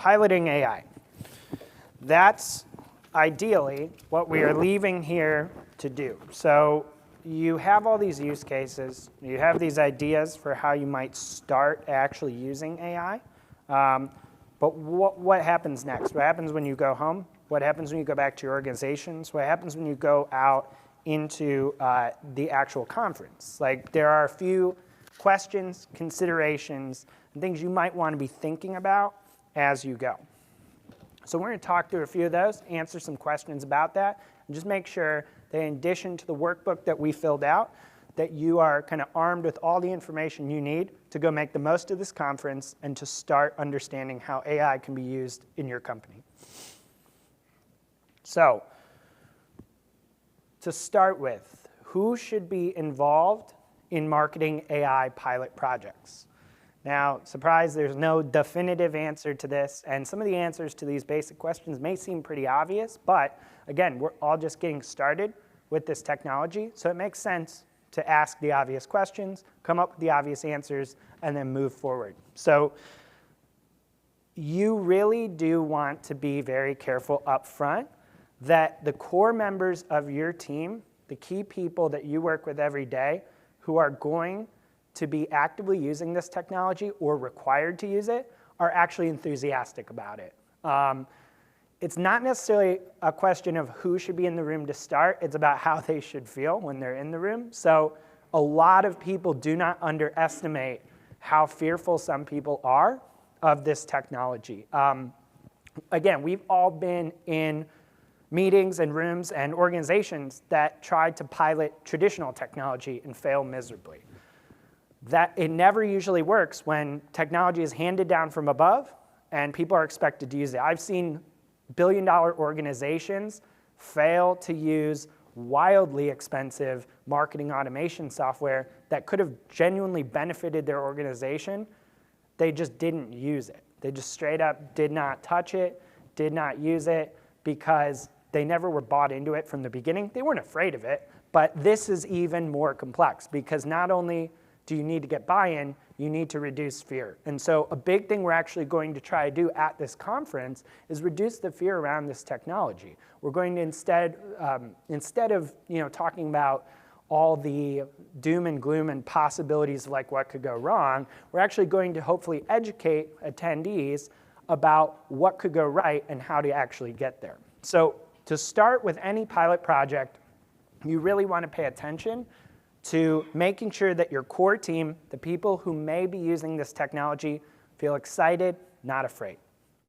piloting AI. That's ideally what we are leaving here to do. So you have all these use cases. You have these ideas for how you might start actually using AI. But what happens next? What happens when you go home? What happens when you go back to your organizations? What happens when you go out into the actual conference? Like, there are a few questions, considerations, and things you might want to be thinking about as you go. So we're going to talk through a few of those, answer some questions about that, and just make sure that in addition to the workbook that we filled out, that you are kind of armed with all the information you need to go make the most of this conference and to start understanding how AI can be used in your company. So to start with, who should be involved in marketing AI pilot projects? Now, surprise, there's no definitive answer to this, and some of the answers to these basic questions may seem pretty obvious, but again, we're all just getting started with this technology, so it makes sense to ask the obvious questions, come up with the obvious answers, and then move forward. So you really do want to be very careful up front that the core members of your team, the key people that you work with every day who are going to be actively using this technology or required to use it, are actually enthusiastic about it. It's not necessarily a question of who should be in the room to start. It's about how they should feel when they're in the room. So a lot of people do not underestimate how fearful some people are of this technology. Again, we've all been in meetings and rooms and organizations that tried to pilot traditional technology and fail miserably. That it never usually works when technology is handed down from above and people are expected to use it. I've seen billion-dollar organizations fail to use wildly expensive marketing automation software that could have genuinely benefited their organization. They just didn't use it. They just straight up did not touch it, did not use it, because they never were bought into it from the beginning. They weren't afraid of it, but this is even more complex because not only do you need to get buy-in, you need to reduce fear. And so a big thing we're actually going to try to do at this conference is reduce the fear around this technology. We're going to instead of talking about all the doom and gloom and possibilities of like what could go wrong, we're actually going to hopefully educate attendees about what could go right and how to actually get there. So to start with any pilot project, you really want to pay attention to making sure that your core team, the people who may be using this technology, feel excited, not afraid.